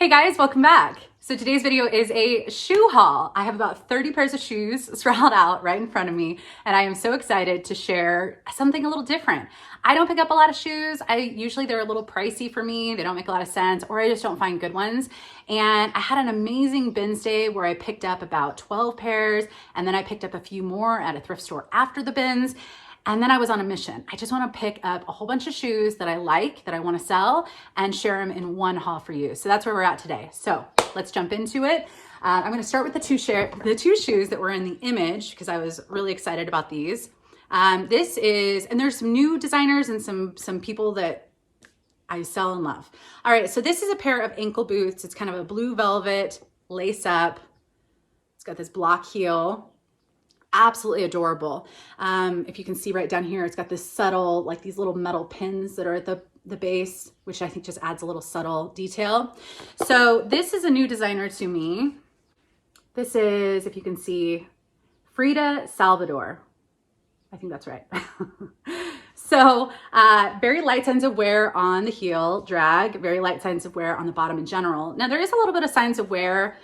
Hey guys, welcome back. So today's video is a shoe haul. I have about 30 pairs of shoes sprawled out right in front of me, and I am so excited to share something a little different. I don't pick up a lot of shoes. Usually they're a little pricey for me. They don't make a lot of sense, or I just don't find good ones. And I had an amazing bins day where I picked up about 12 pairs, and then I picked up a few more at a thrift store after the bins. And then I was on a mission. I just want to pick up a whole bunch of shoes that I like, that I want to sell, and share them in one haul for you. So that's where we're at today. So let's jump into it. I'm going to start with the two shoes that were in the image because I was really excited about these. And there's some new designers and some people that I sell and love. All right, so this is a pair of ankle boots. It's kind of a blue velvet lace up. It's got this block heel. Absolutely adorable. If you can see right down here, it's got this subtle, like these little metal pins that are at the base, which I think just adds a little subtle detail. So this is a new designer to me. This is, if you can see, Frida Salvador. I think that's right. So very light signs of wear on the heel drag, very light signs of wear on the bottom in general. Now there is a little bit of signs of wear,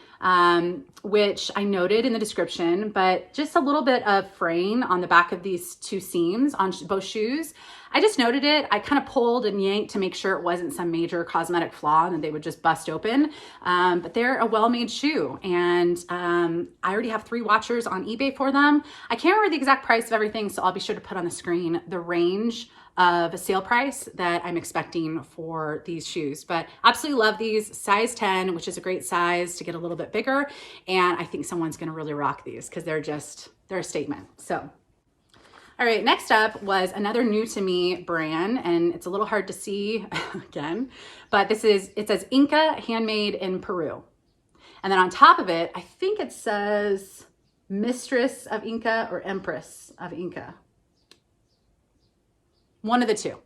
which I noted in the description, but just a little bit of fraying on the back of these two seams on both shoes. I just noted it. I kind of pulled and yanked to make sure it wasn't some major cosmetic flaw and that they would just bust open. But they're a well-made shoe, and I already have 3 watchers on eBay for them. I can't remember the exact price of everything, so I'll be sure to put on the screen the range of a sale price that I'm expecting for these shoes. But absolutely love these. Size 10, which is a great size to get a little bit bigger. And I think someone's gonna really rock these because they're a statement. So, all right, next up was another new to me brand, and it's a little hard to see again, but it says Inca, handmade in Peru. And then on top of it, I think it says Mistress of Inca or Empress of Inca. One of the two.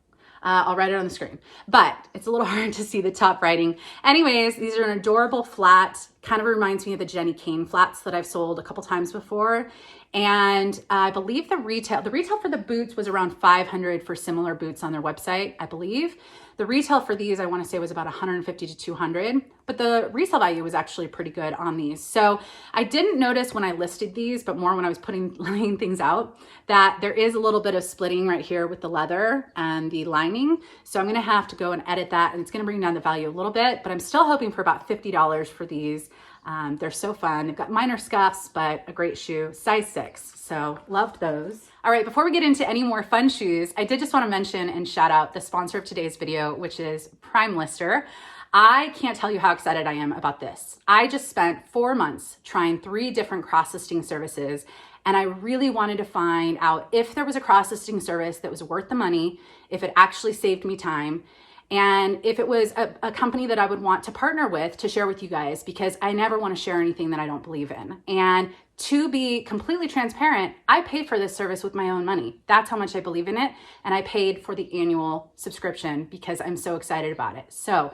I'll write it on the screen, but it's a little hard to see the top writing. Anyways, these are an adorable flat, kind of reminds me of the Jenny Kane flats that I've sold a couple times before. And I believe the retail for the boots was around $500 for similar boots on their website, I believe. The retail for these, I want to say, was about $150 to $200, but the resale value was actually pretty good on these. So I didn't notice when I listed these, but more when I was laying things out, that there is a little bit of splitting right here with the leather and the lining. So I'm going to have to go and edit that, and it's going to bring down the value a little bit, but I'm still hoping for about $50 for these. They're so fun. They've got minor scuffs, but a great shoe, size 6. So loved those. All right, before we get into any more fun shoes, I did just want to mention and shout out the sponsor of today's video, which is Primelister. I can't tell you how excited I am about this. I just spent 4 months trying 3 different cross-listing services, and I really wanted to find out if there was a cross-listing service that was worth the money, if it actually saved me time, and if it was a company that I would want to partner with to share with you guys, because I never want to share anything that I don't believe in. And to be completely transparent, I paid for this service with my own money. That's how much I believe in it. And I paid for the annual subscription because I'm so excited about it. So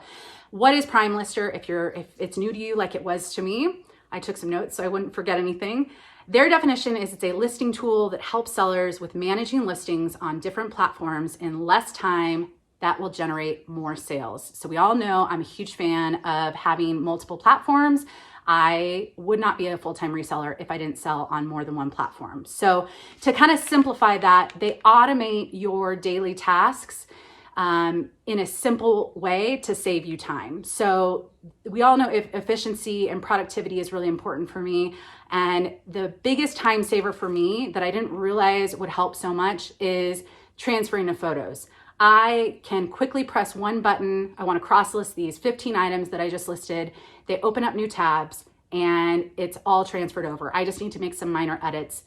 what is Primelister? If it's new to you like it was to me, I took some notes so I wouldn't forget anything. Their definition is it's a listing tool that helps sellers with managing listings on different platforms in less time that will generate more sales. So we all know I'm a huge fan of having multiple platforms. I would not be a full-time reseller if I didn't sell on more than one platform. So to kind of simplify that, they automate your daily tasks in a simple way to save you time. So we all know efficiency and productivity is really important for me. And the biggest time saver for me that I didn't realize would help so much is transferring of photos. I can quickly press one button. I want to cross list these 15 items that I just listed. They open up new tabs and it's all transferred over. I just need to make some minor edits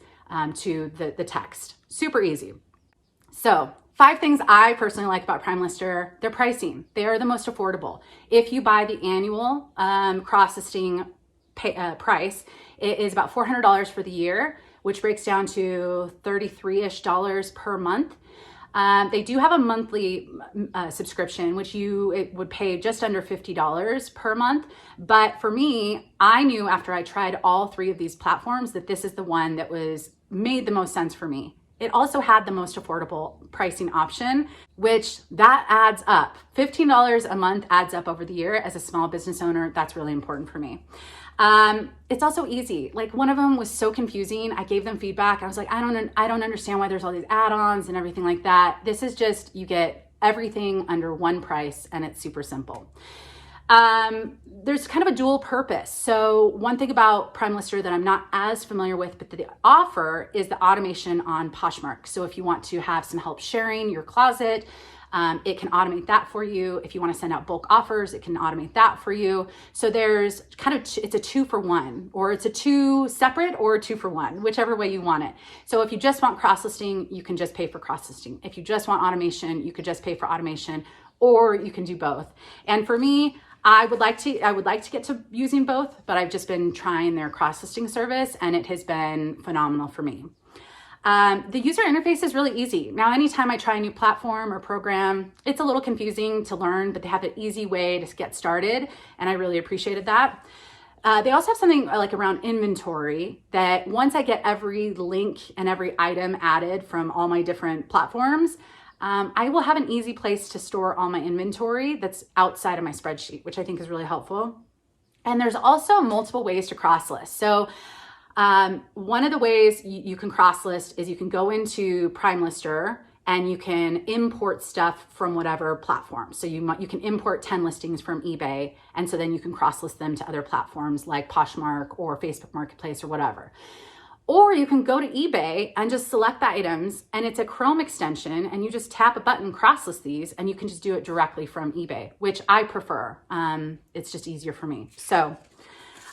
to the text. Super easy. So 5 things I personally like about Primelister: their pricing. They are the most affordable. If you buy the annual cross-listing price, it is about $400 for the year, which breaks down to $33-ish per month. They do have a monthly subscription, which it would pay just under $50 per month. But for me, I knew after I tried all 3 of these platforms that this is the one that made the most sense for me. it also had the most affordable pricing option, which that adds up. $15 a month adds up over the year. As a small business owner, that's really important for me. It's also easy. Like, one of them was so confusing. I gave them feedback. I was like, I don't understand why there's all these add-ons and everything like that. This is just, you get everything under one price, and it's super simple. There's kind of a dual purpose. So one thing about Primelister that I'm not as familiar with, but the offer, is the automation on Poshmark. So if you want to have some help sharing your closet, it can automate that for you. If you want to send out bulk offers, it can automate that for you. So there's kind of, it's a 2-for-1, or it's a 2 separate or a 2-for-1, whichever way you want it. So if you just want cross-listing, you can just pay for cross-listing. If you just want automation, you could just pay for automation, or you can do both. And for me, I would like to get to using both, but I've just been trying their cross-listing service, and it has been phenomenal for me. The user interface is really easy. Now, anytime I try a new platform or program, it's a little confusing to learn, but they have an easy way to get started, and I really appreciated that. They also have something like around inventory, that once I get every link and every item added from all my different platforms, I will have an easy place to store all my inventory that's outside of my spreadsheet, which I think is really helpful. And there's also multiple ways to cross-list. So one of the ways you can cross-list is you can go into Primelister and you can import stuff from whatever platform. So you can import 10 listings from eBay, and so then you can cross-list them to other platforms like Poshmark or Facebook Marketplace or whatever. Or you can go to eBay and just select the items, and it's a Chrome extension, and you just tap a button, cross-list these, and you can just do it directly from eBay, which I prefer. It's just easier for me. So,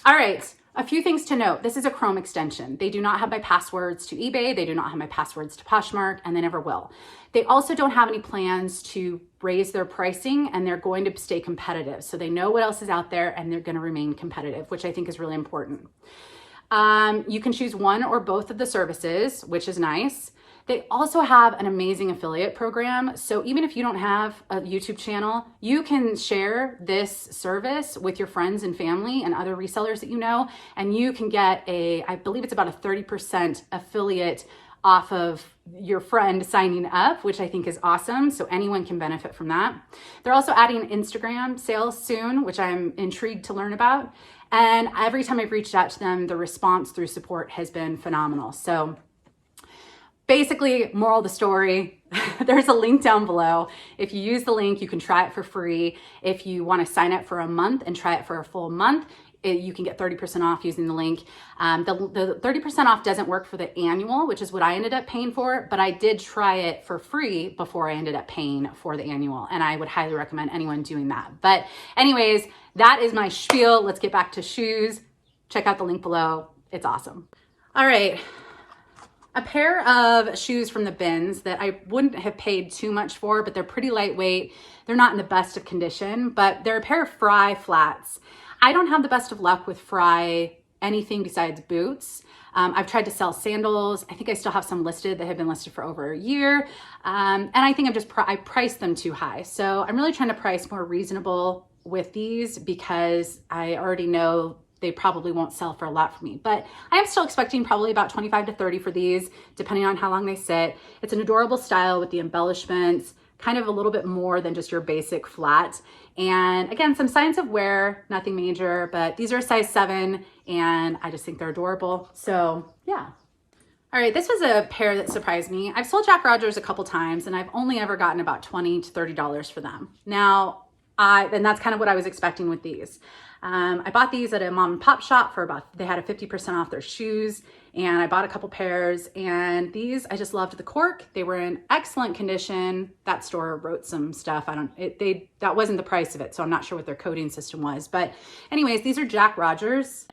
all right, a few things to note. This is a Chrome extension. They do not have my passwords to eBay. They do not have my passwords to Poshmark, and they never will. They also don't have any plans to raise their pricing, and they're going to stay competitive. So they know what else is out there, and they're going to remain competitive, which I think is really important. You can choose one or both of the services, which is nice. They also have an amazing affiliate program. So even if you don't have a YouTube channel, you can share this service with your friends and family and other resellers that you know, and you can get I believe it's about a 30% affiliate off of your friend signing up, which I think is awesome. So anyone can benefit from that. They're also adding Instagram sales soon, which I'm intrigued to learn about. And every time I've reached out to them, the response through support has been phenomenal. So basically, moral of the story, there's a link down below. If you use the link, you can try it for free. If you want to sign up for a month and try it for a full month, you can get 30% off using the link. The 30% off doesn't work for the annual, which is what I ended up paying for, but I did try it for free before I ended up paying for the annual, and I would highly recommend anyone doing that. But anyways, that is my spiel. Let's get back to shoes. Check out the link below. It's awesome. All right. A pair of shoes from the bins that I wouldn't have paid too much for, but they're pretty lightweight. They're not in the best of condition, but they're a pair of Fry flats. I don't have the best of luck with Fry anything besides boots. I've tried to sell sandals. I think I still have some listed that have been listed for over a year. And I think I priced them too high. So I'm really trying to price more reasonable with these, because I already know they probably won't sell for a lot for me. But I am still expecting probably about 25 to 30 for these, depending on how long they sit. It's an adorable style with the embellishments, kind of a little bit more than just your basic flat. And again, some signs of wear, nothing major, but these are a size 7, and I just think they're adorable. So yeah. All right, this was a pair that surprised me. I've sold Jack Rogers a couple times, and I've only ever gotten about $20 to $30 for them. Now, and that's kind of what I was expecting with these. I bought these at a mom and pop shop for they had a 50% off their shoes, and I bought a couple pairs, and these, I just loved the cork. They were in excellent condition. That store wrote some stuff. That wasn't the price of it, so I'm not sure what their coding system was. But anyways, these are Jack Rogers.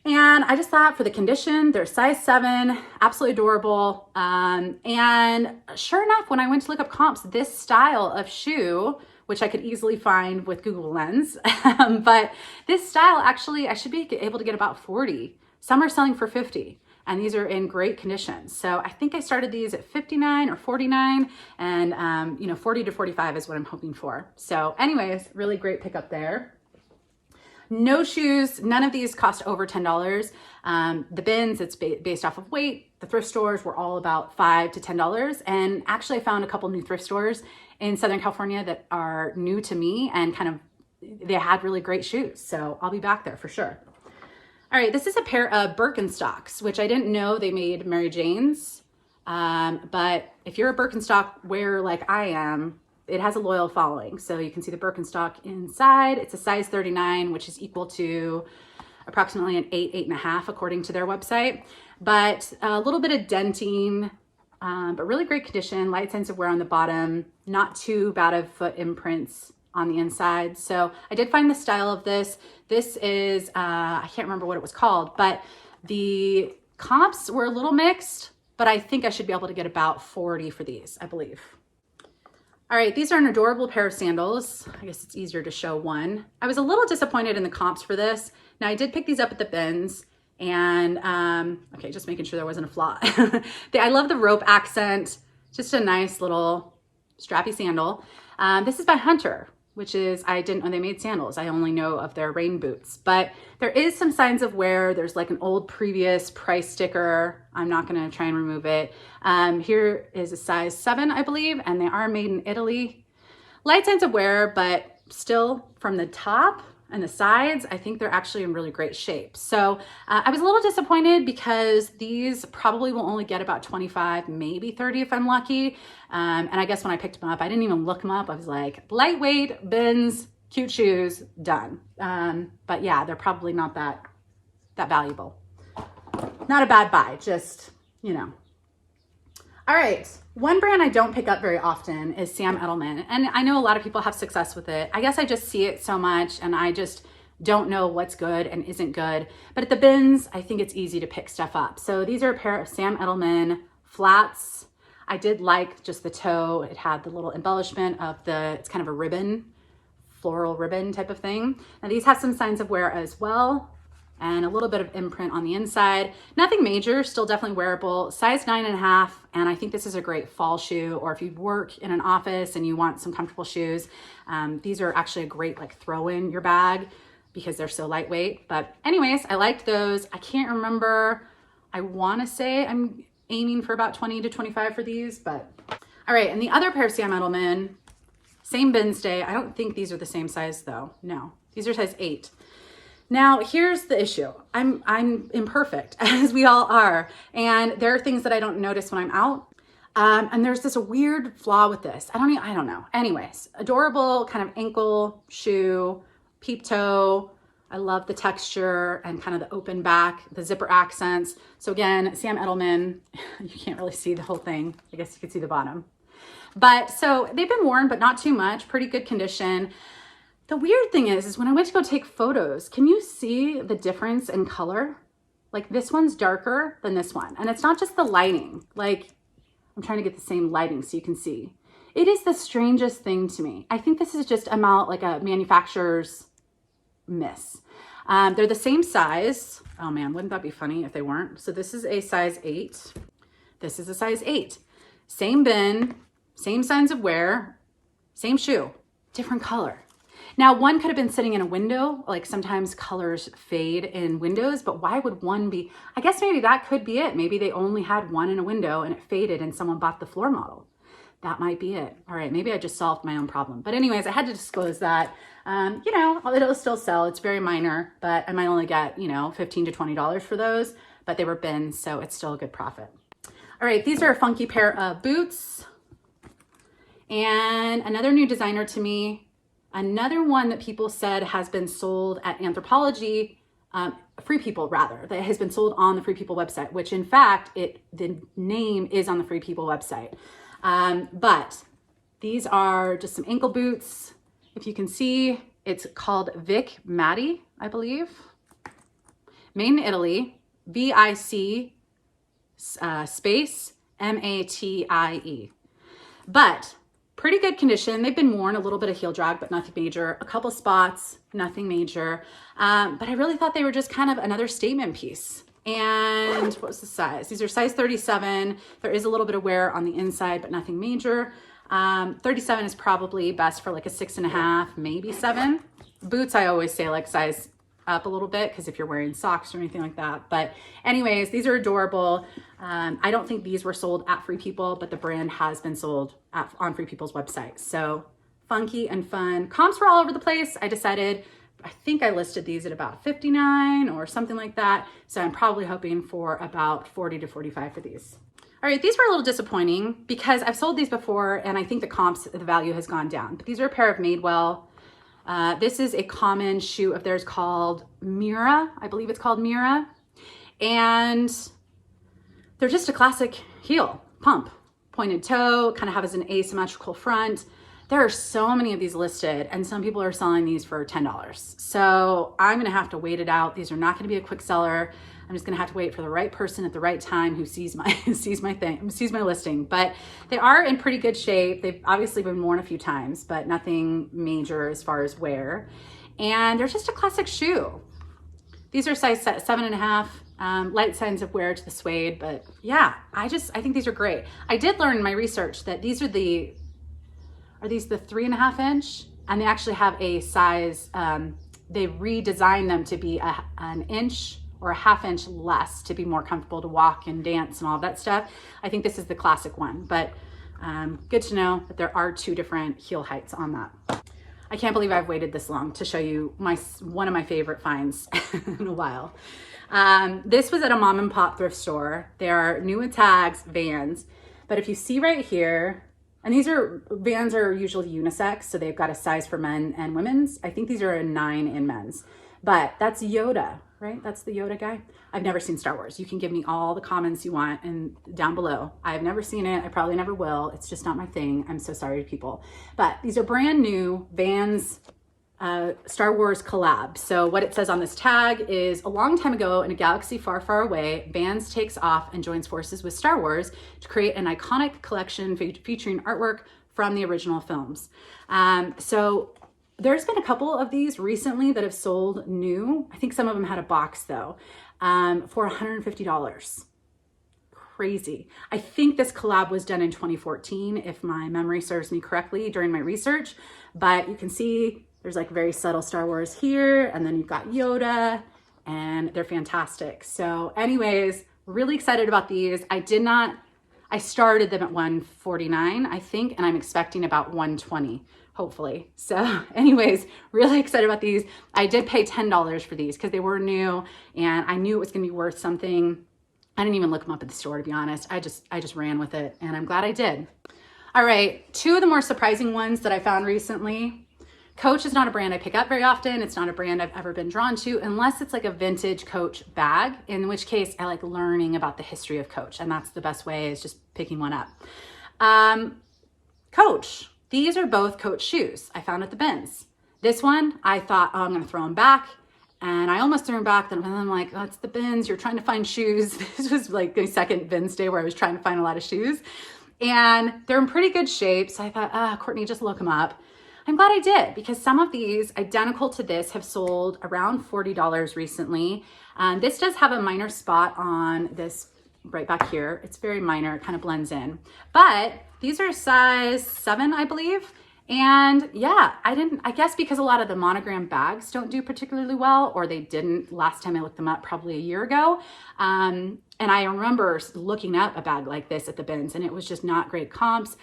And I just thought, for the condition, they're size 7, absolutely adorable. And sure enough, when I went to look up comps, this style of shoe, which I could easily find with Google Lens, but this style, actually, I should be able to get about 40. Some are selling for 50, and these are in great condition. So I think I started these at 59 or 49, and 40 to 45 is what I'm hoping for. So anyways, really great pickup there. No shoes, none of these cost over $10. The bins, it's based off of weight. The thrift stores were all about $5 to $10. And actually I found a couple new thrift stores in Southern California that are new to me and kind of, they had really great shoes. So I'll be back there for sure. All right, this is a pair of Birkenstocks, which I didn't know they made Mary Jane's. But if you're a Birkenstock wearer like I am, it has a loyal following. So you can see the Birkenstock inside. It's a size 39, which is equal to approximately an 8.5 according to their website. But a little bit of denting, but really great condition, light sense of wear on the bottom, not too bad of foot imprints on the inside. So I did find the style of this. This is, I can't remember what it was called, but the comps were a little mixed, but I think I should be able to get about 40 for these, I believe. All right, these are an adorable pair of sandals. I guess it's easier to show one. I was a little disappointed in the comps for this. Now I did pick these up at the bins and, okay, just making sure there wasn't a flaw. I love the rope accent, just a nice little strappy sandal. This is by Hunter, which is, I didn't know they made sandals. I only know of their rain boots, but there is some signs of wear. There's like an old previous price sticker. I'm not gonna try and remove it. Here is a size 7, I believe, and they are made in Italy. Light signs of wear, but still from the top and the sides, I think they're actually in really great shape. So I was a little disappointed because these probably will only get about 25, maybe 30 if I'm lucky. And I guess when I picked them up, I didn't even look them up. I was like, lightweight, bins, cute shoes, done. But yeah, they're probably not that valuable. Not a bad buy, just, you know. All right, one brand I don't pick up very often is Sam Edelman. And I know a lot of people have success with it. I guess I just see it so much and I just don't know what's good and isn't good. But at the bins, I think it's easy to pick stuff up. So these are a pair of Sam Edelman flats. I did like just the toe. It had the little embellishment of it's kind of a ribbon, floral ribbon type of thing. Now these have some signs of wear as well, and a little bit of imprint on the inside. Nothing major, still definitely wearable. Size 9.5, and I think this is a great fall shoe, or if you work in an office and you want some comfortable shoes, these are actually a great like throw in your bag because they're so lightweight. But anyways, I liked those. I can't remember, I wanna say I'm aiming for about 20 to 25 for these, but. All right, and the other pair of Sam Edelman, same bin stay. I don't think these are the same size though, no. These are size 8. Now, here's the issue. I'm imperfect, as we all are, and there are things that I don't notice when I'm out. And there's this weird flaw with this. I don't know. Anyways, adorable kind of ankle shoe, peep toe. I love the texture and kind of the open back, the zipper accents. So again, Sam Edelman, you can't really see the whole thing. I guess you could see the bottom. But so they've been worn, but not too much, pretty good condition. The weird thing is when I went to go take photos, can you see the difference in color? Like this one's darker than this one. And it's not just the lighting. Like I'm trying to get the same lighting so you can see. It is the strangest thing to me. I think this is just a manufacturer's miss. They're the same size. Oh man, wouldn't that be funny if they weren't? So this is a size 8. This is a size 8. Same bin, same signs of wear, same shoe, different color. Now, one could have been sitting in a window, like sometimes colors fade in windows, but why would one be? I guess maybe that could be it. Maybe they only had one in a window and it faded and someone bought the floor model. That might be it. All right, maybe I just solved my own problem. But anyways, I had to disclose that. You know, it'll still sell. It's very minor, but I might only get, you know, $15 to $20 for those, but they were bins, so it's still a good profit. All right, these are a funky pair of boots. And another new designer to me. Another one that people said has been sold at Anthropology, Free People rather, that has been sold on the Free People website, which in fact, the name is on the Free People website. But these are just some ankle boots. If you can see, it's called Vic Matti, I believe. Made in Italy, V-I-C space M-A-T-I-E. But pretty good condition. They've been worn, a little bit of heel drag, but nothing major. A couple spots, nothing major. But I really thought they were just kind of another statement piece. And what was the size? These are size 37. There is a little bit of wear on the inside, but nothing major. 37 is probably best for like a 6.5, maybe 7. Boots, I always say like size up a little bit because if you're wearing socks or anything like that. But anyways, these are adorable. I don't think these were sold at Free People, but the brand has been sold on Free People's website. So funky and fun. Comps were all over the place. I think I listed these at about 59 or something like that. So I'm probably hoping for about 40 to 45 for these. All right, these were a little disappointing because I've sold these before and I think the value has gone down. But these are a pair of Madewell. This is a common shoe of theirs called Mira. I believe it's called Mira. And they're just a classic heel, pump, pointed toe, kind of have as an asymmetrical front. There are so many of these listed and some people are selling these for $10. So I'm gonna have to wait it out. These are not gonna be a quick seller. I'm just gonna have to wait for the right person at the right time who sees my sees my listing. But they are in pretty good shape. They've obviously been worn a few times, but nothing major as far as wear. And they're just a classic shoe. These are size 7.5, light signs of wear to the suede, but yeah, I think these are great. I did learn in my research that these are these the 3.5 inch? And they actually have a size, they redesigned them to be an inch or a half inch less to be more comfortable to walk and dance and all that stuff. I think this is the classic one, but good to know that there are 2 different heel heights on that. I can't believe I've waited this long to show you one of my favorite finds in a while. This was at a mom and pop thrift store. They are COMMONTAGS Vans, but if you see right here, and Vans are usually unisex, so they've got a size for men and women's. I think these are a 9 in men's, but that's Yoda, right? That's the Yoda guy. I've never seen Star Wars. You can give me all the comments you want and down below. I've never seen it. I probably never will. It's just not my thing. I'm so sorry to people. But these are brand new Vans Star Wars collab. So what it says on this tag is, a long time ago in a galaxy far, far away, Vans takes off and joins forces with Star Wars to create an iconic collection featuring artwork from the original films. So there's been a couple of these recently that have sold new. I think some of them had a box though, for $150. Crazy. I think this collab was done in 2014, if my memory serves me correctly during my research, but you can see there's like very subtle Star Wars here, and then you've got Yoda, and they're fantastic. So anyways, really excited about these. I started them at $149, I think, and I'm expecting about $120, hopefully. So anyways, really excited about these. I did pay $10 for these because they were new, and I knew it was gonna be worth something. I didn't even look them up at the store, to be honest. I just ran with it, and I'm glad I did. All right, 2 of the more surprising ones that I found recently. Coach is not a brand I pick up very often. It's not a brand I've ever been drawn to unless it's like a vintage Coach bag, in which case I like learning about the history of Coach, and that's the best way, is just picking one up. Coach, these are both Coach shoes I found at the bins. This one, I thought, oh, I'm gonna throw them back. And I almost threw them back, then I'm like, oh, it's the bins, you're trying to find shoes. This was like the second bins day where I was trying to find a lot of shoes. And they're in pretty good shape. So I thought, Courtney, just look them up. I'm glad I did, because some of these identical to this have sold around $40 recently. This does have a minor spot on this right back here. It's very minor, it kind of blends in. But these are size 7, I believe. And yeah, I guess because a lot of the monogram bags don't do particularly well, or they didn't last time I looked them up, probably a year ago. And I remember looking up a bag like this at the bins, and it was just not great comps.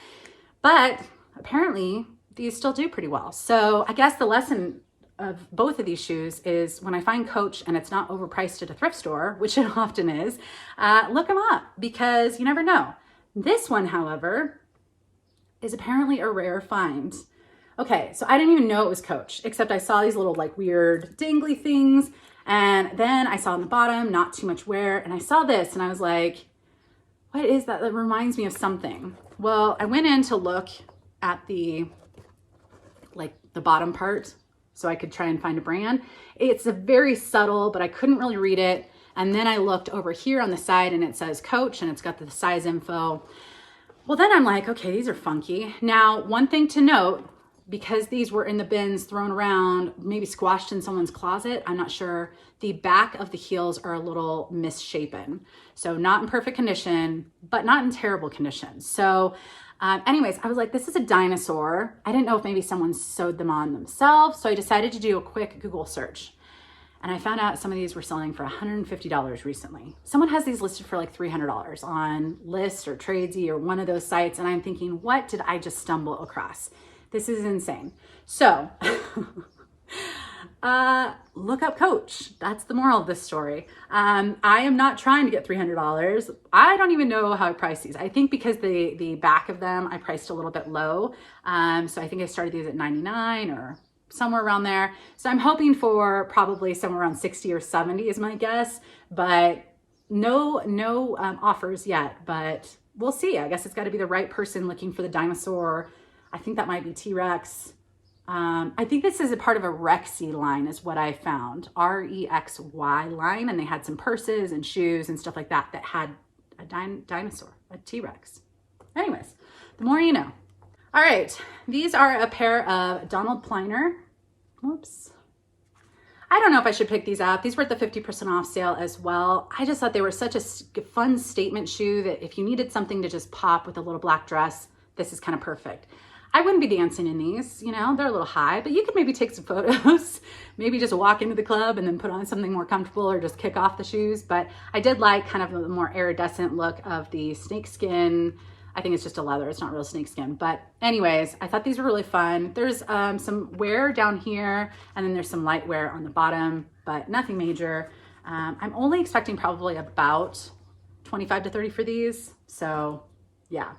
But apparently these still do pretty well. So I guess the lesson of both of these shoes is, when I find Coach and it's not overpriced at a thrift store, which it often is, look them up, because you never know. This one, however, is apparently a rare find. Okay, so I didn't even know it was Coach, except I saw these little like weird dangly things, and then I saw on the bottom, not too much wear, and I saw this and I was like, what is that? That reminds me of something. Well, I went in to look at the bottom part so I could try and find a brand. It's a very subtle, but I couldn't really read it. And then I looked over here on the side and it says Coach, and it's got the size info. Well, then I'm like, okay, these are funky. Now, one thing to note, because these were in the bins, thrown around, maybe squashed in someone's closet, I'm not sure, the back of the heels are a little misshapen. So not in perfect condition, but not in terrible condition. So anyways, I was like, this is a dinosaur. I didn't know if maybe someone sewed them on themselves. So I decided to do a quick Google search. And I found out some of these were selling for $150 recently. Someone has these listed for like $300 on List or Tradesy or one of those sites. And I'm thinking, what did I just stumble across? This is insane. So look up Coach. That's the moral of this story. I am not trying to get $300. I don't even know how I priced these. I think because the back of them, I priced a little bit low. So I think I started these at 99 or somewhere around there. So I'm hoping for probably somewhere around 60 or 70 is my guess, but no offers yet, but we'll see. I guess it's got to be the right person looking for the dinosaur. I think that might be T-Rex. I think this is a part of a Rexy line is what I found, R-E-X-Y line. And they had some purses and shoes and stuff like that that had a dinosaur, a T-Rex. Anyways, the more you know. All right, these are a pair of Donald Pliner. Whoops. I don't know if I should pick these up. These were at the 50% off sale as well. I just thought they were such a fun statement shoe that if you needed something to just pop with a little black dress, this is kind of perfect. I wouldn't be dancing in these, you know, they're a little high, but you could maybe take some photos, maybe just walk into the club and then put on something more comfortable or just kick off the shoes. But I did like kind of a more iridescent look of the snakeskin. I think it's just a leather, it's not real snakeskin. But anyways, I thought these were really fun. There's some wear down here and then there's some light wear on the bottom, but nothing major. I'm only expecting probably about 25 to 30 for these. So yeah.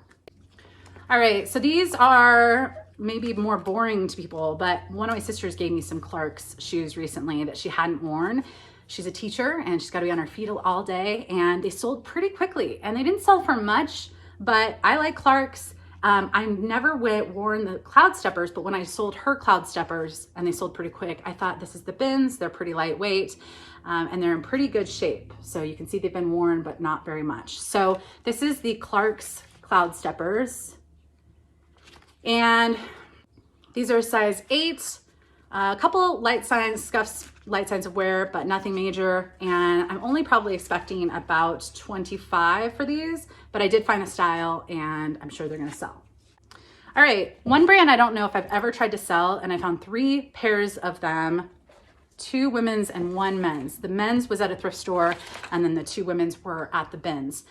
All right, so these are maybe more boring to people, but one of my sisters gave me some Clark's shoes recently that she hadn't worn. She's a teacher and she's got to be on her feet all day, and they sold pretty quickly and they didn't sell for much, but I like Clark's. I never worn the Cloud Steppers, but when I sold her Cloud Steppers and they sold pretty quick, I thought this is the bins. They're pretty lightweight and they're in pretty good shape. So you can see they've been worn, but not very much. So this is the Clark's Cloud Steppers. And these are size 8, a couple light signs, scuffs, light signs of wear, but nothing major. And I'm only probably expecting about 25 for these, but I did find a style and I'm sure they're gonna sell. All right, one brand I don't know if I've ever tried to sell, and I found 3 pairs of them, 2 women's and 1 men's. The men's was at a thrift store and then the 2 women's were at the bins.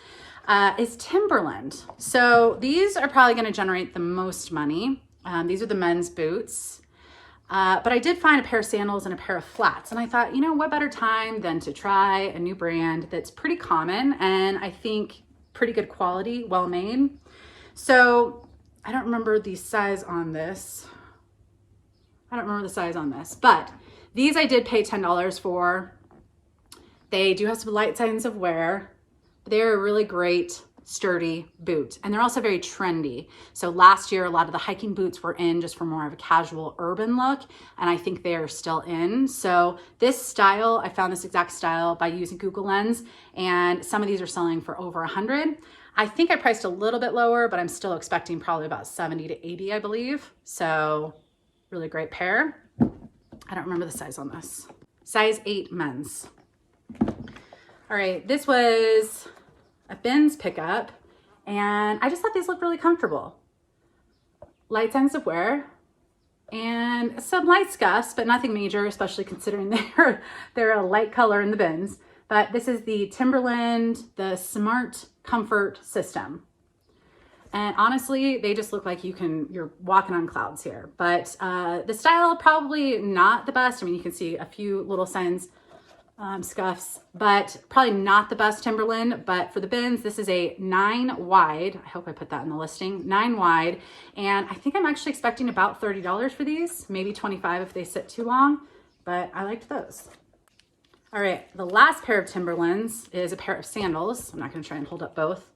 Is Timberland. So these are probably going to generate the most money. These are the men's boots. But I did find a pair of sandals and a pair of flats. And I thought, you know, what better time than to try a new brand that's pretty common and I think pretty good quality, well made. So I don't remember the size on this. But these I did pay $10 for. They do have some light signs of wear. They're a really great, sturdy boot. And they're also very trendy. So last year, a lot of the hiking boots were in just for more of a casual urban look. And I think they are still in. So this style, I found this exact style by using Google Lens. And some of these are selling for over 100. I think I priced a little bit lower, but I'm still expecting probably about 70 to 80, I believe. So really great pair. I don't remember the size on this. Size 8 men's. All right, this was a bins pickup, and I just thought these looked really comfortable. Light signs of wear, and some light scuffs, but nothing major, especially considering they're a light color in the bins. But this is the Timberland, the Smart Comfort System. And honestly, they just look like you're walking on clouds here. But the style, probably not the best. I mean, you can see a few little signs, scuffs, but probably not the best Timberland. But for the bins, this is a 9 wide. I hope I put that in the listing, 9 wide. And I think I'm actually expecting about $30 for these, maybe 25 if they sit too long, but I liked those. All right, the last pair of Timberlands is a pair of sandals. I'm not gonna try and hold up both.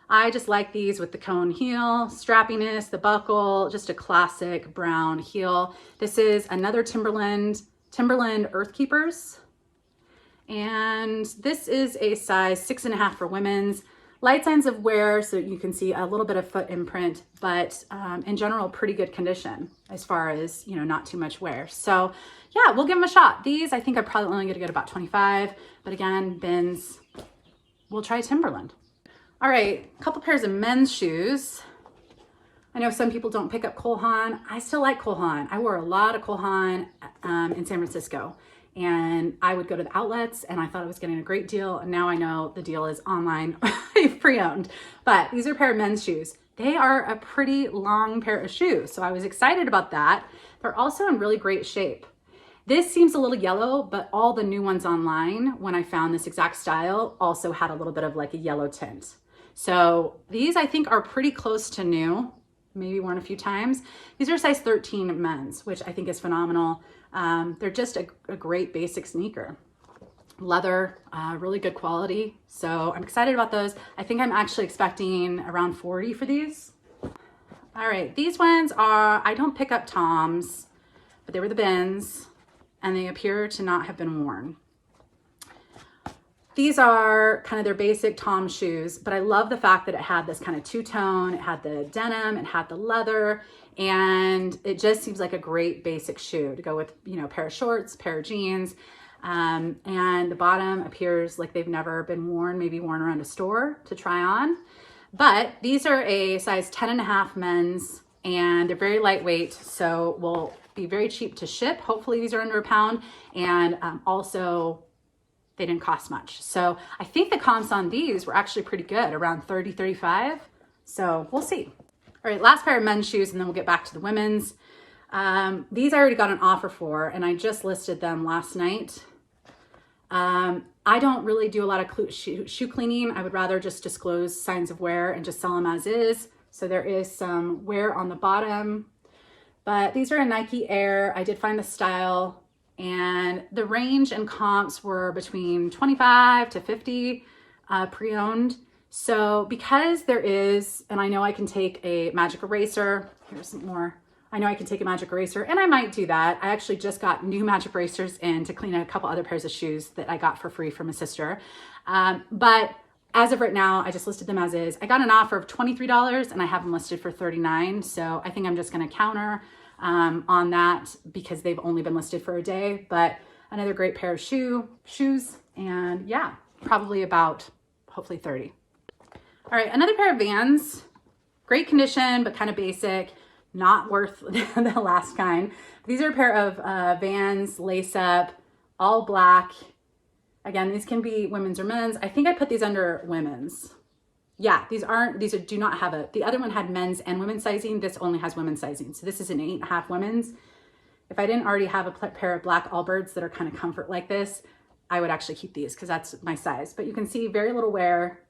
I just like these with the cone heel, strappiness, the buckle, just a classic brown heel. This is another Timberland Earth Keepers. And this is a size 6.5 for women's. Light signs of wear, so you can see a little bit of foot imprint, but in general, pretty good condition as far as, you know, not too much wear. So yeah, we'll give them a shot. These, I think I'm probably only gonna get about 25, but again, bins, we'll try Timberland. All right, a couple pairs of men's shoes. I know some people don't pick up Cole Haan. I still like Cole Haan. I wore a lot of Cole Haan in San Francisco. and I would go to the outlets and I thought I was getting a great deal. And now I know the deal is online pre-owned. But these are a pair of men's shoes. They are a pretty long pair of shoes. So I was excited about that. They're also in really great shape. This seems a little yellow, but all the new ones online, when I found this exact style, also had a little bit of like a yellow tint. So these I think are pretty close to new, maybe worn a few times. These are size 13 men's, which I think is phenomenal. They're just a great basic sneaker. Leather, really good quality. So I'm excited about those. I think I'm actually expecting around 40 for these. All right, these ones are, I don't pick up Toms, but they were the bins and they appear to not have been worn. These are kind of their basic Tom shoes, but I love the fact that it had this kind of two-tone, it had the denim, it had the leather, and it just seems like a great basic shoe to go with, you know, a pair of shorts, pair of jeans, and the bottom appears like they've never been worn, maybe worn around a store to try on. But these are a size 10.5 men's, and they're very lightweight, so will be very cheap to ship. Hopefully these are under £1, and also they didn't cost much. So I think the comps on these were actually pretty good, around 30, 35. So we'll see. All right, last pair of men's shoes, and then we'll get back to the women's. These I already got an offer for, and I just listed them last night. I don't really do a lot of shoe cleaning. I would rather just disclose signs of wear and just sell them as is. So there is some wear on the bottom, but these are a Nike Air. I did find the style, and the range and comps were between 25 to 50 pre-owned. So because there is, and I know I can take a magic eraser, here's some more. I know I can take a magic eraser, and I might do that. I actually just got new magic erasers in to clean a couple other pairs of shoes that I got for free from a sister. But as of right now, I just listed them as is. I got an offer of $23 and I have them listed for $39. So I think I'm just gonna counter on that because they've only been listed for a day, but another great pair of shoes. And yeah, probably about hopefully 30. All right, another pair of Vans, great condition, but kind of basic, not worth the last kind. These are a pair of Vans lace up, all black. Again, these can be women's or men's. I think I put these under women's. Yeah, these do not have the other one had men's and women's sizing. This only has women's sizing. So this is an 8.5 women's. If I didn't already have a pair of black Allbirds that are kind of comfort like this, I would actually keep these because that's my size. But you can see very little wear.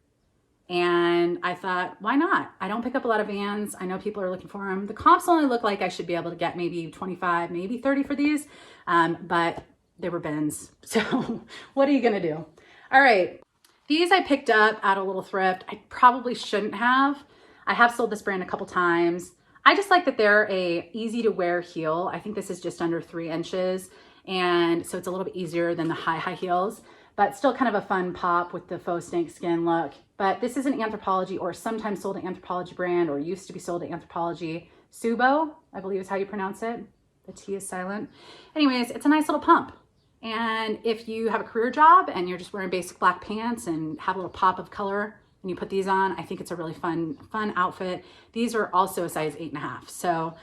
And I thought, why not? I don't pick up a lot of Vans. I know people are looking for them. The comps only look like I should be able to get maybe 25, maybe 30 for these, but they were bins. So what are you gonna do? All right, these I picked up at a little thrift. I probably shouldn't have. I have sold this brand a couple times. I just like that they're a easy to wear heel. I think this is just under 3 inches. And so it's a little bit easier than the high heels, but still kind of a fun pop with the faux snake skin look. But this is an Anthropologie, or sometimes sold at Anthropologie brand, or used to be sold at Anthropologie. Subo, I believe is how you pronounce it. The T is silent. Anyways, it's a nice little pump. And if you have a career job and you're just wearing basic black pants and have a little pop of color and you put these on, I think it's a really fun outfit. These are also a size 8.5. So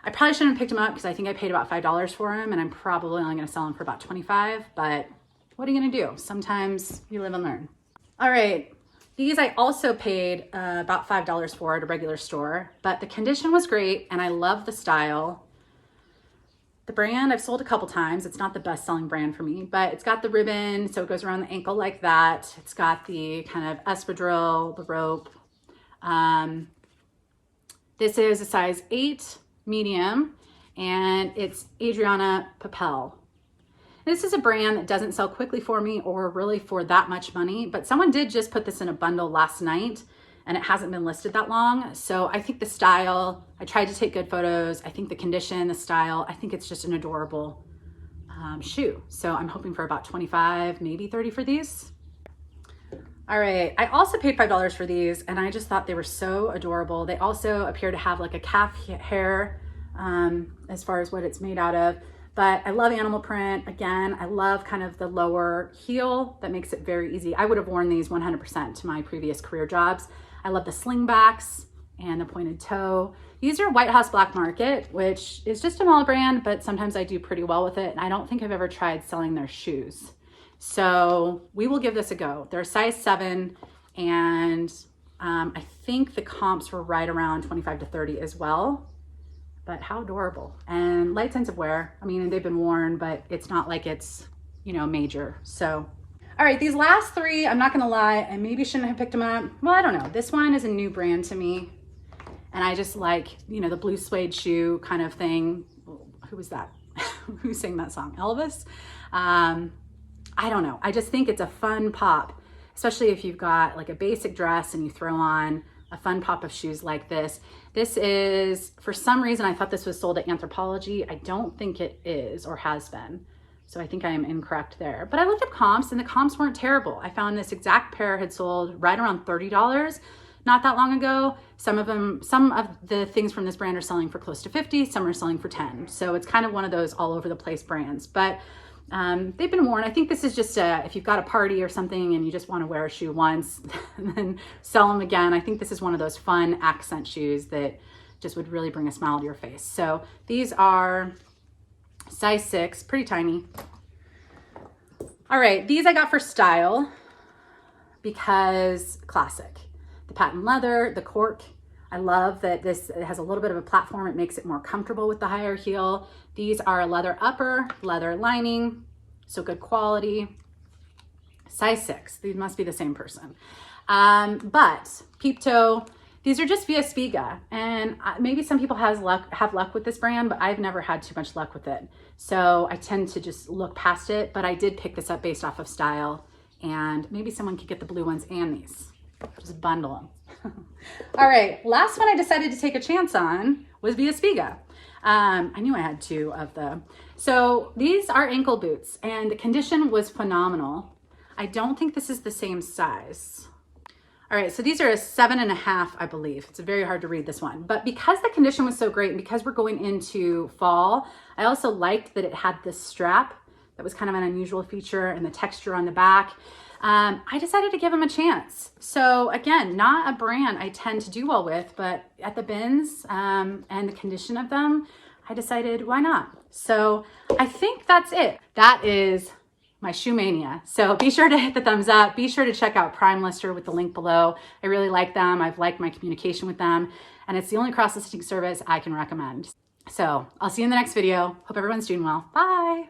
I probably shouldn't have picked them up because I think I paid about $5 for them, and I'm probably only gonna sell them for about 25, but what are you gonna do? Sometimes you live and learn. All right. These I also paid about $5 for at a regular store, but the condition was great and I love the style. The brand I've sold a couple times. It's not the best selling brand for me, but it's got the ribbon, so it goes around the ankle like that. It's got the kind of espadrille, the rope. This is a size 8 medium, and it's Adriana Papel. This is a brand that doesn't sell quickly for me or really for that much money, but someone did just put this in a bundle last night and it hasn't been listed that long. So I think the style, I tried to take good photos. I think the condition, the style, I think it's just an adorable shoe. So I'm hoping for about 25, maybe 30 for these. All right, I also paid $5 for these and I just thought they were so adorable. They also appear to have like a calf hair as far as what it's made out of. But I love animal print. Again, I love kind of the lower heel that makes it very easy. I would have worn these 100% to my previous career jobs. I love the slingbacks. and the pointed toe. These are White House Black Market, which is just a mall brand, but sometimes I do pretty well with it. And I don't think I've ever tried selling their shoes. So we will give this a go. They're a size 7, and I think the comps were right around 25 to 30 as well. But how adorable. And light sensitive wear. I mean, they've been worn, but it's not like it's, you know, major. So, all right, these last 3, I'm not gonna lie, I maybe shouldn't have picked them up. Well, I don't know. This one is a new brand to me. And I just like, you know, the blue suede shoe kind of thing. Who was that? Who sang that song? Elvis? I don't know. I just think it's a fun pop, especially if you've got like a basic dress and you throw on a fun pop of shoes like this. This is, for some reason, I thought this was sold at Anthropologie. I don't think it is or has been. So I think I am incorrect there. But I looked up comps and the comps weren't terrible. I found this exact pair had sold right around $30 not that long ago. Some of the things from this brand are selling for close to 50, some are selling for 10. So it's kind of one of those all over the place brands. But they've been worn. I think this is just if you've got a party or something and you just want to wear a shoe once and then sell them again. I think this is one of those fun accent shoes that just would really bring a smile to your face. So these are size 6, pretty tiny. All right, these I got for style because classic. The patent leather, the cork. I love that this has a little bit of a platform. It makes it more comfortable with the higher heel. These are leather upper, leather lining, so good quality. Size 6, these must be the same person. But peep toe, these are just via Spiga. And maybe some people have luck with this brand, but I've never had too much luck with it. So I tend to just look past it, but I did pick this up based off of style, and maybe someone could get the blue ones and these. Just bundle them. All right, last one I decided to take a chance on was via Spiga. I knew I had 2 of them. So these are ankle boots and the condition was phenomenal. I don't think this is the same size. All right, so these are a 7.5, I believe. It's very hard to read this one, but because the condition was so great and because we're going into fall, I also liked that it had this strap that was kind of an unusual feature and the texture on the back. I decided to give them a chance. So again, not a brand I tend to do well with, but at the bins and the condition of them, I decided why not? So I think that's it. That is my shoe mania. So be sure to hit the thumbs up. Be sure to check out Primelister with the link below. I really like them. I've liked my communication with them, and it's the only cross-listing service I can recommend. So I'll see you in the next video. Hope everyone's doing well. Bye.